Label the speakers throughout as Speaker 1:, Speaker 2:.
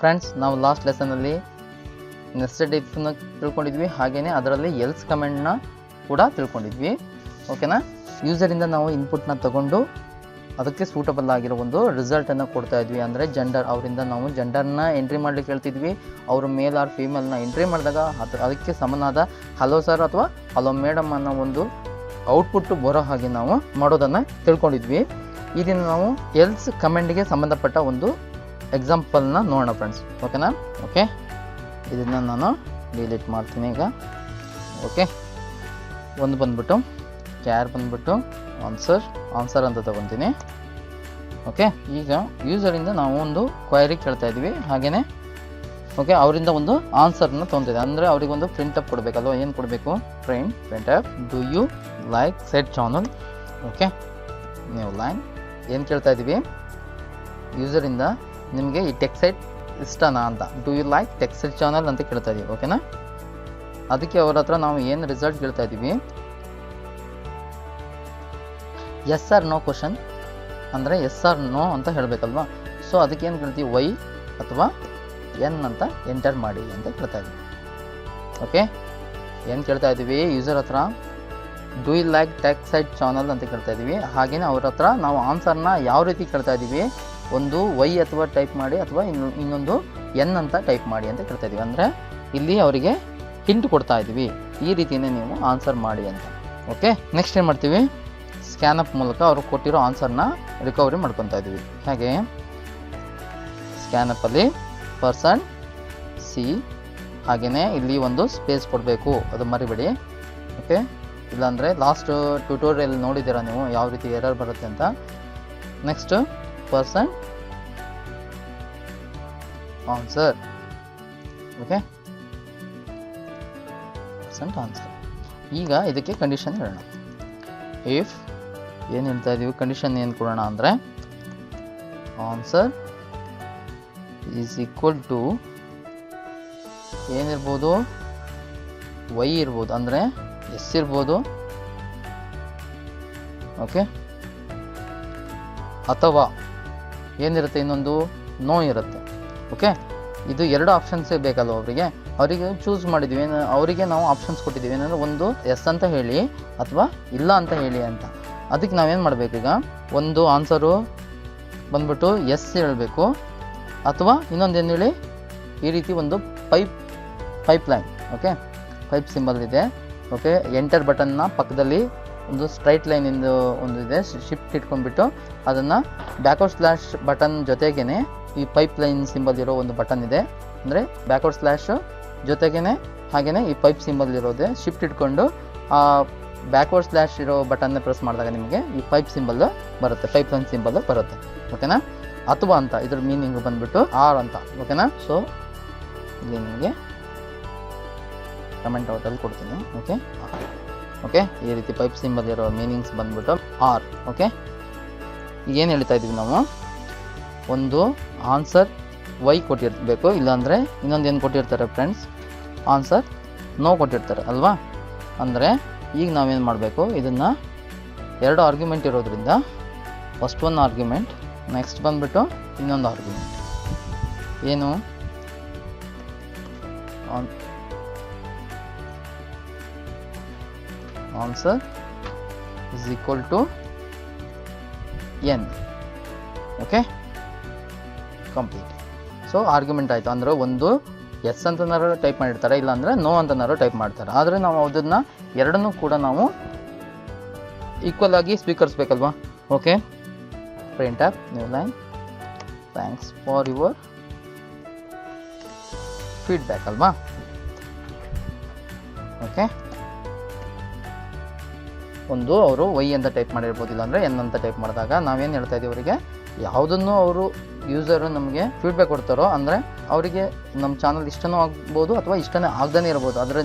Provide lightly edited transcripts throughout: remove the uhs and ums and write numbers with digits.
Speaker 1: Friends, ನಾವು last ಲೆಸನಲ್ಲಿ nested ಇಫ್ನ ತಿಳ್ಕೊಂಡಿದ್ವಿ, ಹಾಗೆಯೇ ಅದರಲ್ಲಿ ಎಲ್ಸ್ ಕಮೆಂಟ್ನ ಕೂಡ ತಿಳ್ಕೊಂಡಿದ್ವಿ. ಓಕೆನಾ? ಯೂಸರಿಂದ ನಾವು ಇನ್ಪುಟ್ನ ತಗೊಂಡು ಅದಕ್ಕೆ ಸೂಟಬಲ್ ಆಗಿರೋ ಒಂದು ರಿಸಲ್ಟನ್ನು ಕೊಡ್ತಾ ಇದ್ವಿ. ಅಂದರೆ ಜೆಂಡರ್, ಅವರಿಂದ ನಾವು ಜೆಂಡರ್ನ ಎಂಟ್ರಿ ಮಾಡ್ಲಿಕ್ಕೆ ಹೇಳ್ತಿದ್ವಿ. ಅವರು ಮೇಲ್ ಆರ್ ಫೀಮೇಲ್ನ ಎಂಟ್ರಿ ಮಾಡಿದಾಗ ಅದಕ್ಕೆ ಸಮನಾದ ಹಲೋ ಸರ್ ಅಥವಾ ಹಲೋ ಮೇಡಮ್ ಅನ್ನೋ ಒಂದು ಔಟ್ಪುಟ್ ಬರೋ ಹಾಗೆ ನಾವು ಮಾಡೋದನ್ನು ತಿಳ್ಕೊಂಡಿದ್ವಿ. ಈ ದಿನ ನಾವು ಎಲ್ಸ್ ಕಮೆಂಟ್ಗೆ ಸಂಬಂಧಪಟ್ಟ ಒಂದು ಎಕ್ಸಾಂಪಲ್ನ ನೋಡೋಣ ಫ್ರೆಂಡ್ಸ್. ಓಕೆನಾ? ಓಕೆ, ಇದನ್ನು ನಾನು ಡಿಲೀಟ್ ಮಾಡ್ತೀನಿ ಈಗ. ಓಕೆ, ಒಂದು ಬಂದ್ಬಿಟ್ಟು ಕ್ಯಾರ್ ಬಂದ್ಬಿಟ್ಟು ಆನ್ಸರ್ ಅಂತ ತಗೊತೀನಿ. ಓಕೆ, ಈಗ ಯೂಸರಿಂದ ನಾವು ಒಂದು ಕ್ವೈರಿ ಕೇಳ್ತಾ ಇದ್ವಿ, ಹಾಗೆಯೇ ಓಕೆ ಅವರಿಂದ ಒಂದು ಆನ್ಸರ್ನ ತೊಗೊತಿದ್ದೆ. ಅಂದರೆ ಅವರಿಗೊಂದು ಪ್ರಿಂಟಪ್ ಕೊಡಬೇಕಲ್ವ? ಏನು ಕೊಡಬೇಕು? Print up do you like set channel. Okay, ನೀವು ಲೈನ್ ಏನು ಕೇಳ್ತಾ ಇದ್ದೀವಿ ಯೂಸರಿಂದ, ನಿಮಗೆ ಈ ಟೆಕ್ಸೈಟ್ ಇಷ್ಟನಾ ಅಂತ. Do you like Techsite channel ಅಂತ ಕೇಳ್ತಾ ಇದ್ದೀವಿ. ಓಕೆನಾ? ಅದಕ್ಕೆ ಅವ್ರ ಹತ್ರ ನಾವು ಏನು ರಿಸಲ್ಟ್ ಕೇಳ್ತಾ ಇದ್ದೀವಿ, ಎಸ್ ಆರ್ ನೋ ಕ್ವಶನ್, ಅಂದರೆ ಎಸ್ ಆರ್ ನೋ ಅಂತ ಹೇಳಬೇಕಲ್ವಾ? ಸೊ ಅದಕ್ಕೆ ಏನು ಕೇಳ್ತೀವಿ, ವೈ ಅಥವಾ ಎನ್ ಅಂತ ಎಂಟರ್ ಮಾಡಿ ಅಂತ ಕೇಳ್ತಾ ಇದ್ದೀವಿ. ಓಕೆ, ಏನು ಕೇಳ್ತಾ ಇದ್ದೀವಿ ಯೂಸರ್ ಹತ್ರ, do you like Techsite channel ಅಂತ ಕೇಳ್ತಾ ಇದ್ದೀವಿ. ಹಾಗೆಯೇ ಅವ್ರ ಹತ್ರ ನಾವು ಆನ್ಸರ್ನ ಯಾವ ರೀತಿ ಕೇಳ್ತಾ ಇದ್ದೀವಿ, ಒಂದು ವೈ ಅಥವಾ ಟೈಪ್ ಮಾಡಿ ಅಥವಾ ಇನ್ನೊಂದು ಎನ್ ಅಂತ ಟೈಪ್ ಮಾಡಿ ಅಂತ ಕೇಳ್ತಾ ಇದ್ದೀವಿ. ಅಂದರೆ ಇಲ್ಲಿ ಅವರಿಗೆ ಹಿಂಟ್ ಕೊಡ್ತಾ ಇದ್ದೀವಿ, ಈ ರೀತಿಯೇ ನೀವು ಆನ್ಸರ್ ಮಾಡಿ ಅಂತ. ಓಕೆ, ನೆಕ್ಸ್ಟ್ ಏನು ಮಾಡ್ತೀವಿ, ಸ್ಕ್ಯಾನಪ್ ಮೂಲಕ ಅವರು ಕೊಟ್ಟಿರೋ ಆನ್ಸರ್ನ ರಿಕವರಿ ಮಾಡ್ಕೊತಾ ಇದ್ದೀವಿ. ಹಾಗೆ ಸ್ಕ್ಯಾನಪ್ಪಲ್ಲಿ ಪರ್ಸನ್ ಸಿ, ಹಾಗೆಯೇ ಇಲ್ಲಿ ಒಂದು ಸ್ಪೇಸ್ ಕೊಡಬೇಕು, ಅದು ಮರಿಬೇಡಿ. ಓಕೆ, ಇಲ್ಲಾಂದರೆ ಲಾಸ್ಟ್ ಟ್ಯುಟೋರಿಯಲ್ ನೋಡಿದ್ದೀರಾ ನೀವು ಯಾವ ರೀತಿ ಎರರ್ ಬರುತ್ತೆ ಅಂತ. Next person answer. Okay, percent answer. ಈಗ ಇದಕ್ಕೆ ಕಂಡೀಷನ್ ಹೇಳೋಣ. ಇಫ್ ಏನು ಹೇಳ್ತಾ ಇದ್ದೀವಿ, ಕಂಡೀಷನ್ ಏನು ಕೊಡೋಣ ಅಂದರೆ ಆನ್ಸರ್ ಈಸ್ ಈಕ್ವಲ್ ಟು ಏನಿರ್ಬೋದು, ವೈ ಇರ್ಬೋದು, ಅಂದರೆ ಎಸ್ ಇರ್ಬೋದು. ಓಕೆ, ಅಥವಾ ಏನಿರುತ್ತೆ, ಇನ್ನೊಂದು ನೋ ಇರುತ್ತೆ. ಓಕೆ, ಇದು ಎರಡು ಆಪ್ಷನ್ಸೇ ಬೇಕಲ್ವ ಅವರಿಗೆ ಚೂಸ್ ಮಾಡಿದ್ವಿ. ಅವರಿಗೆ ನಾವು ಆಪ್ಷನ್ಸ್ ಕೊಟ್ಟಿದ್ದೀವಿ, ಏನಂದರೆ ಒಂದು ಎಸ್ ಅಂತ ಹೇಳಿ ಅಥವಾ ಇಲ್ಲ ಅಂತ ಹೇಳಿ ಅಂತ. ಅದಕ್ಕೆ ನಾವೇನು ಮಾಡಬೇಕು, ಈಗ ಒಂದು ಆನ್ಸರು ಬಂದ್ಬಿಟ್ಟು ಎಸ್ ಹೇಳಬೇಕು, ಅಥವಾ ಇನ್ನೊಂದೇನು ಹೇಳಿ, ಈ ರೀತಿ ಒಂದು pipe line. Okay, pipe symbol ಇದೆ. ಓಕೆ, ಎಂಟರ್ ಬಟನ್ನ ಪಕ್ಕದಲ್ಲಿ ಒಂದು ಸ್ಟ್ರೈಟ್ ಲೈನಿಂದು ಒಂದು ಇದೆ, ಶಿಫ್ಟ್ ಇಟ್ಕೊಂಡ್ಬಿಟ್ಟು ಅದನ್ನು ಬ್ಯಾಕ್ವರ್ಡ್ ಸ್ಲ್ಯಾಶ್ ಬಟನ್ ಜೊತೆಗೇ ಈ ಪೈಪ್ ಲೈನ್ ಸಿಂಬಲ್ ಇರೋ ಒಂದು ಬಟನ್ ಇದೆ. ಅಂದರೆ ಬ್ಯಾಕ್ವರ್ಡ್ ಸ್ಲ್ಯಾಶ್ ಜೊತೆಗೇ ಹಾಗೆಯೇ ಈ ಪೈಪ್ ಸಿಂಬಲ್ ಇರೋದೇ ಶಿಫ್ಟ್ ಇಟ್ಕೊಂಡು ಆ ಬ್ಯಾಕ್ವರ್ಡ್ ಸ್ಲ್ಯಾಶ್ ಇರೋ ಬಟನ್ನ ಪ್ರೆಸ್ ಮಾಡಿದಾಗ ನಿಮಗೆ ಈ ಪೈಪ್ ಸಿಂಬಲ್ ಬರುತ್ತೆ, ಪೈಪ್ ಲೈನ್ ಸಿಂಬಲ್ ಬರುತ್ತೆ. ಓಕೆನಾ? ಅಥವಾ ಅಂತ ಇದ್ರ ಮೀನಿಂಗ್ ಬಂದ್ಬಿಟ್ಟು ಆರ್ ಅಂತ. ಓಕೆನಾ? ಸೊ ಇಲ್ಲಿ ನಿಮಗೆ ಕಮೆಂಟ್ ಔಟಲ್ಲಿ ಕೊಡ್ತೀನಿ. ಓಕೆ ಓಕೆ, ಈ ರೀತಿ ಪೈಪ್ ಸಿಂಬಲ್ ಇರೋ ಮೀನಿಂಗ್ಸ್ ಬಂದ್ಬಿಟ್ಟು ಆರ್. ಓಕೆ, ಏನು ಹೇಳ್ತಾ ಇದ್ದೀವಿ ನಾವು, ಒಂದು ಆನ್ಸರ್ ವೈ ಕೊಟ್ಟಿರಬೇಕು, ಇಲ್ಲಾಂದರೆ ಇನ್ನೊಂದು ಏನು ಕೊಟ್ಟಿರ್ತಾರೆ ಫ್ರೆಂಡ್ಸ್, ಆನ್ಸರ್ ನೋ ಕೊಟ್ಟಿರ್ತಾರೆ ಅಲ್ವಾ? ಅಂದರೆ ಈಗ ನಾವೇನು ಮಾಡಬೇಕು, ಇದನ್ನು ಎರಡು ಆರ್ಗ್ಯುಮೆಂಟ್ ಇರೋದ್ರಿಂದ ಫಸ್ಟ್ ಒಂದು ಆರ್ಗ್ಯುಮೆಂಟ್, ನೆಕ್ಸ್ಟ್ ಬಂದ್ಬಿಟ್ಟು ಇನ್ನೊಂದು ಆರ್ಗ್ಯುಮೆಂಟ್. ಏನು answer is equal to N. Okay, complete. So argument ಆಯಿತು. ಅಂದರೆ ಒಂದು ಎಸ್ ಅಂತನಾರು ಟೈಪ್ ಮಾಡಿರ್ತಾರೆ, ಇಲ್ಲಾಂದರೆ ನೋ ಅಂತನಾರು ಟೈಪ್ ಮಾಡ್ತಾರೆ. ಆದರೆ ನಾವು ಅದನ್ನು ಎರಡನ್ನೂ ಕೂಡ ನಾವು ಈಕ್ವಲ್ ಆಗಿ ಸ್ವೀಕರಿಸ್ಬೇಕಲ್ವಾ? Okay, print up new line, thanks for your feedback ಅಲ್ವಾ? ಓಕೆ, ಒಂದು ಅವರು ವೈ ಅಂತ ಟೈಪ್ ಮಾಡಿರ್ಬೋದು, ಇಲ್ಲಾಂದರೆ ಎನ್ ಅಂತ ಟೈಪ್ ಮಾಡಿದಾಗ ನಾವೇನು ಹೇಳ್ತಾ ಇದ್ದೀವಿ, ಅವರಿಗೆ ಯಾವುದನ್ನು ಅವರು ಯೂಸರು ನಮಗೆ ಫೀಡ್ಬ್ಯಾಕ್ ಕೊಡ್ತಾರೋ, ಅಂದರೆ ಅವರಿಗೆ ನಮ್ಮ ಚಾನಲ್ ಇಷ್ಟನೂ ಆಗ್ಬೋದು ಅಥವಾ ಇಷ್ಟನೇ ಆಗದೇ ಇರ್ಬೋದು,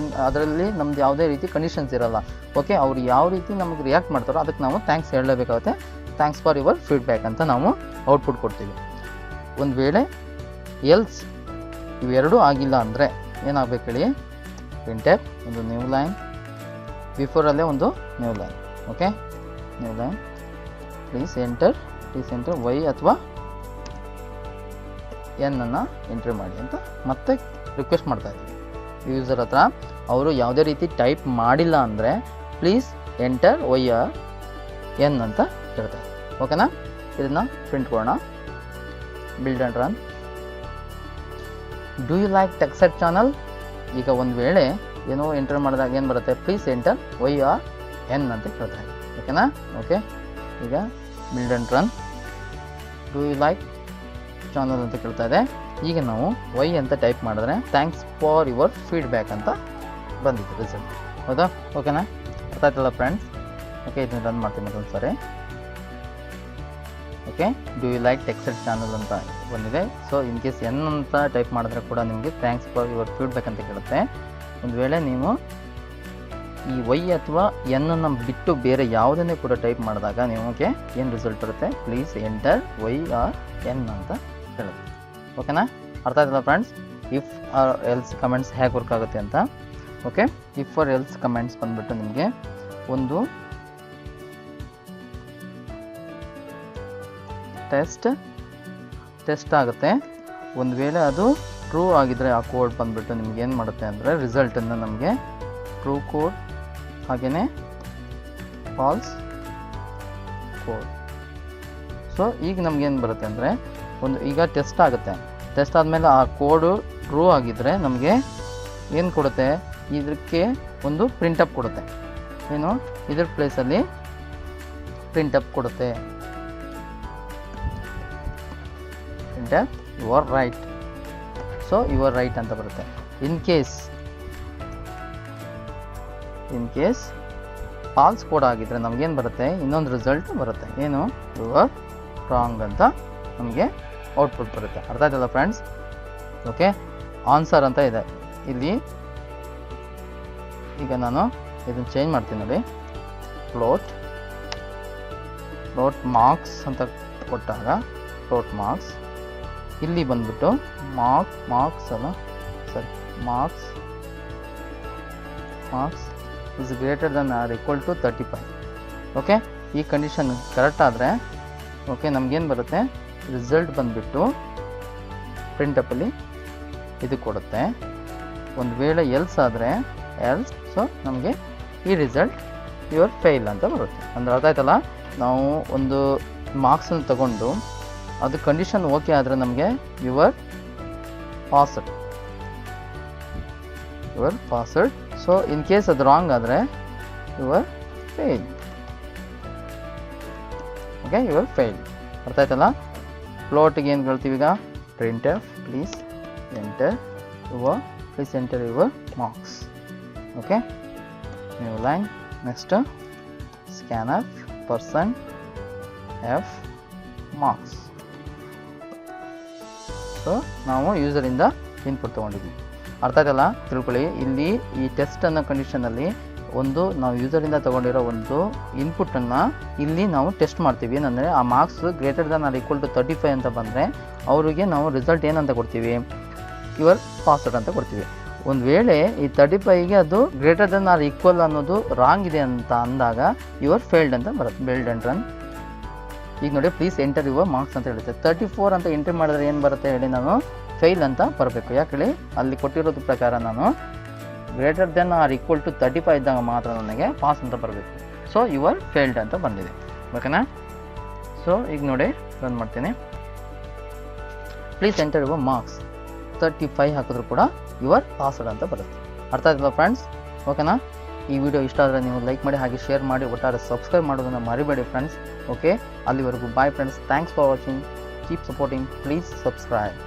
Speaker 1: ಅದರಲ್ಲಿ ನಮ್ದು ಯಾವುದೇ ರೀತಿ ಕಂಡೀಷನ್ಸ್ ಇರೋಲ್ಲ. ಓಕೆ, ಅವ್ರು ಯಾವ ರೀತಿ ನಮಗೆ ರಿಯಾಕ್ಟ್ ಮಾಡ್ತಾರೋ ಅದಕ್ಕೆ ನಾವು ಥ್ಯಾಂಕ್ಸ್ ಹೇಳಲೇಬೇಕಾಗುತ್ತೆ. ಥ್ಯಾಂಕ್ಸ್ ಫಾರ್ ಯುವರ್ ಫೀಡ್ಬ್ಯಾಕ್ ಅಂತ ನಾವು ಔಟ್ಪುಟ್ ಕೊಡ್ತೀವಿ. ಒಂದು ವೇಳೆ ಎಲ್ಸ್ ಇವೆರಡೂ ಆಗಿಲ್ಲ ಅಂದರೆ ಏನಾಗಬೇಕು ಹೇಳಿ, ಪ್ರಿಂಟಪ್ ಒಂದು ನ್ಯೂ ಲೈನ್, ಬಿಫೋರಲ್ಲೇ ಒಂದು new line. Okay, new line, please enter Y ಅಥವಾ ಎನ್ ಅನ್ನು ಎಂಟ್ರಿ ಮಾಡಿ ಅಂತ ಮತ್ತೆ ರಿಕ್ವೆಸ್ಟ್ ಮಾಡ್ತಾ ಇದ್ದೀವಿ ಯೂಸರ್ ಹತ್ರ. ಅವರು ಯಾವುದೇ ರೀತಿ ಟೈಪ್ ಮಾಡಿಲ್ಲ ಅಂದರೆ please enter Y or N ಅಂತ ಹೇಳ್ತಾರೆ. ಓಕೆನಾ, ಇದನ್ನು ಪ್ರಿಂಟ್ ಕೊಡೋಣ. Build and run. Do you like Techset channel? ಈಗ ಒಂದು ವೇಳೆ ಏನೋ ಎಂಟರ್ ಮಾಡಿದಾಗ ಏನು ಬರುತ್ತೆ, please enter Y or N ಅಂತ ಕೇಳ್ತಾರೆ. ಓಕೆನಾ, ಓಕೆ. ಈಗ build and run. Do you like channel ಅಂತ ಕೇಳ್ತಾ ಇದೆ. ಈಗ ನಾವು ವೈ ಅಂತ ಟೈಪ್ ಮಾಡಿದ್ರೆ ಥ್ಯಾಂಕ್ಸ್ ಫಾರ್ ಯುವರ್ ಫೀಡ್ಬ್ಯಾಕ್ ಅಂತ ಬಂದಿದೆ ರಿಸಲ್ಟ್. ಹೌದಾ, ಓಕೆನಾ, ಅರ್ಥ ಆಯ್ತಲ್ಲ ಫ್ರೆಂಡ್ಸ್? ಓಕೆ, ಇದನ್ನ ರನ್ ಮಾಡ್ತೀನಿ ಮತ್ತೊಂದು ಸಾರಿ. Okay, do you like Techset channel ಅಂತ ಬಂದಿದೆ. ಸೊ ಇನ್ ಕೇಸ್ ಎನ್ ಅಂತ ಟೈಪ್ ಮಾಡಿದ್ರೆ ಕೂಡ ನಿಮಗೆ ಥ್ಯಾಂಕ್ಸ್ ಫಾರ್ ಯುವರ್ ಫೀಡ್ಬ್ಯಾಕ್ ಅಂತ ಕೇಳುತ್ತೆ. ಒಂದು ವೇಳೆ ನೀವು ಈ ವೈ ಅಥವಾ ಎನ್ ಅನ್ನು ಬಿಟ್ಟು ಬೇರೆ ಯಾವುದನ್ನೇ ಕೂಡ ಟೈಪ್ ಮಾಡಿದಾಗ ನಿಮಗೆ ಏನು ರಿಸಲ್ಟ್ ಬರುತ್ತೆ, please enter Y or N ಅಂತ ಹೇಳುತ್ತೆ. ಓಕೆನಾ, ಅರ್ಥ ಆಯ್ತಲ್ಲ friends? If or else comments ಹೇಗೆ ವರ್ಕ್ ಆಗುತ್ತೆ ಅಂತ. Okay, if or else comments ಬಂದುಬಿಟ್ಟು ನಿಮಗೆ ಒಂದು ಟೆಸ್ಟ್ ಆಗುತ್ತೆ. ಒಂದು ವೇಳೆ ಅದು ಟ್ರೂ ಆಗಿದ್ದರೆ ಆ ಕೋಡ್ ಬಂದುಬಿಟ್ಟು ನಿಮ್ಗೆ ಏನು ಮಾಡುತ್ತೆ ಅಂದರೆ ರಿಸಲ್ಟನ್ನು ನಮಗೆ ಟ್ರೂ ಕೋಡ್ ಹಾಗೆಯೇ ಫಾಲ್ಸ್ ಕೋಡ್. ಸೊ ಈಗ ನಮಗೇನು ಬರುತ್ತೆ ಅಂದರೆ ಈಗ ಟೆಸ್ಟ್ ಆಗುತ್ತೆ. ಟೆಸ್ಟ್ ಆದಮೇಲೆ ಆ ಕೋಡು ಟ್ರೂ ಆಗಿದ್ದರೆ ನಮಗೆ ಏನು ಕೊಡುತ್ತೆ, ಇದಕ್ಕೆ ಒಂದು ಪ್ರಿಂಟಪ್ ಕೊಡುತ್ತೆ. ಏನು, ಇದ್ರ ಪ್ಲೇಸಲ್ಲಿ ಪ್ರಿಂಟಪ್ ಕೊಡುತ್ತೆ. Print up you are right. So you are right ಅಂತ ಬರುತ್ತೆ. ಇನ್ ಕೇಸ್ ಫಾಲ್ಸ್ ಕೋಡ್ ಆಗಿದ್ದರೆ ನಮಗೇನು ಬರುತ್ತೆ, ಇನ್ನೊಂದು ರಿಸಲ್ಟ್ ಬರುತ್ತೆ. ಏನು, ಯು ಆರ್ ರಾಂಗ್ ಅಂತ ನಮಗೆ ಔಟ್ಪುಟ್ ಬರುತ್ತೆ. ಅರ್ಥ ಆಯ್ತಲ್ಲ ಫ್ರೆಂಡ್ಸ್? ಓಕೆ, ಆನ್ಸರ್ ಅಂತ ಇದೆ ಇಲ್ಲಿ. ಈಗ ನಾನು ಇದನ್ನು ಚೇಂಜ್ ಮಾಡ್ತೀನಿ ನೋಡಿ. ಫ್ಲೋಟ್ ಮಾರ್ಕ್ಸ್ ಅಂತ ಕೊಟ್ಟಾಗ ಫ್ಲೋಟ್ ಮಾರ್ಕ್ಸ್, ಇಲ್ಲಿ ಬಂದ್ಬಿಟ್ಟು marks is greater than or equal to 35. Okay, ಈ ಕಂಡೀಷನ್ ಕರೆಕ್ಟ್ ಆದರೆ ಓಕೆ ನಮಗೇನು ಬರುತ್ತೆ, ರಿಸಲ್ಟ್ ಬಂದುಬಿಟ್ಟು ಪ್ರಿಂಟಪ್ಪಲ್ಲಿ ಇದು ಕೊಡುತ್ತೆ. ಒಂದು ವೇಳೆ ಎಲ್ಸ್ ಆದರೆ ಎಲ್ಸ್, ಸೊ ನಮಗೆ ಈ ರಿಸಲ್ಟ್ ಯುವರ್ ಫೇಲ್ ಅಂತ ಬರುತ್ತೆ. ಅಂದ್ರೆ ಅರ್ಥ ಆಯ್ತಲ್ಲ? ನಾವು ಒಂದು ಮಾರ್ಕ್ಸನ್ನು ತಗೊಂಡು ಅದು ಕಂಡೀಷನ್ ಓಕೆ ಆದರೆ ನಮಗೆ your passed. So in case ಅದು ರಾಂಗ್ ಆದರೆ your fail. Okay, your fail. ಅರ್ಥ ಆಯ್ತಲ್ಲ? ಫ್ಲೋಟಿಗೆ ಏನು ಹೇಳ್ತೀವಿ ಈಗ, printer please enter your marks. Okay, new line. Next scanner person F marks. So ನಾವು ಯೂಸರಿಂದ ಇನ್ಪುಟ್ ತೊಗೊಂಡಿದ್ವಿ. ಅರ್ಥ ಆಯ್ತಲ್ಲ? ತಿಳ್ಕೊಳ್ಳಿ. ಇಲ್ಲಿ ಈ ಟೆಸ್ಟ್ ಅನ್ನೋ ಕಂಡೀಷನಲ್ಲಿ ಒಂದು ನಾವು ಯೂಸರಿಂದ ತೊಗೊಂಡಿರೋ ಒಂದು ಇನ್ಪುಟನ್ನು ಇಲ್ಲಿ ನಾವು ಟೆಸ್ಟ್ ಮಾಡ್ತೀವಿ. ಏನಂದರೆ ಆ marks greater than or equal to 35 ಅಂತ ಬಂದರೆ ಅವರಿಗೆ ನಾವು ರಿಸಲ್ಟ್ ಏನಂತ ಕೊಡ್ತೀವಿ, ಯುವರ್ ಪಾಸ್ಡ್ ಅಂತ ಕೊಡ್ತೀವಿ. ಒಂದು ವೇಳೆ ಈ 35ಗೆ ಅದು ಗ್ರೇಟರ್ ದನ್ ಆರ್ ಈಕ್ವಲ್ ಅನ್ನೋದು ರಾಂಗ್ ಇದೆ ಅಂತ ಅಂದಾಗ ಯುವರ್ ಫೇಲ್ಡ್ ಅಂತ ಬರುತ್ತೆ. Build and run. ಈಗ ನೋಡಿ, ಪ್ಲೀಸ್ ಎಂಟರ್ ಯುವರ್ ಮಾರ್ಕ್ಸ್ ಅಂತ ಹೇಳುತ್ತೆ. 34 ಅಂತ ಎಂಟ್ರಿ ಮಾಡಿದ್ರೆ ಏನು ಬರುತ್ತೆ ಹೇಳಿ, ನಾನು ಫೇಲ್ ಅಂತ ಬರಬೇಕು. ಯಾಕೆ ಹೇಳಿ, ಅಲ್ಲಿ ಕೊಟ್ಟಿರೋದು ಪ್ರಕಾರ ನಾನು greater than or equal to 35 ಇದ್ದಾಗ ಮಾತ್ರ ನನಗೆ ಪಾಸ್ ಅಂತ ಬರಬೇಕು. ಸೊ ಯುವರ್ ಫೇಲ್ಡ್ ಅಂತ ಬಂದಿದೆ. ಓಕೆನಾ? ಸೊ ಈಗ ನೋಡಿ ರನ್ ಮಾಡ್ತೀನಿ. ಪ್ಲೀಸ್ ಎಂಟರ್ ಯುವರ್ ಮಾರ್ಕ್ಸ್ 35 ಹಾಕಿದ್ರು ಕೂಡ ಯುವರ್ ಪಾಸ್ಡ್ ಅಂತ ಬರುತ್ತೆ. ಅರ್ಥ ಆಯ್ತಲ್ಲ ಫ್ರೆಂಡ್ಸ್? ಓಕೆನಾ? ಈ ವಿಡಿಯೋ ಇಷ್ಟ ಆದರೆ ನೀವು ಲೈಕ್ ಮಾಡಿ, ಹಾಗೆ ಶೇರ್ ಮಾಡಿ, ಒಟ್ಟಾರೆ ಸಬ್ಸ್ಕ್ರೈಬ್ ಮಾಡೋದನ್ನು ಮರಿಬೇಡಿ ಫ್ರೆಂಡ್ಸ್. ಓಕೆ, ಅಲ್ಲಿವರೆಗೂ bye friends. Thanks for watching. Keep supporting. Please subscribe.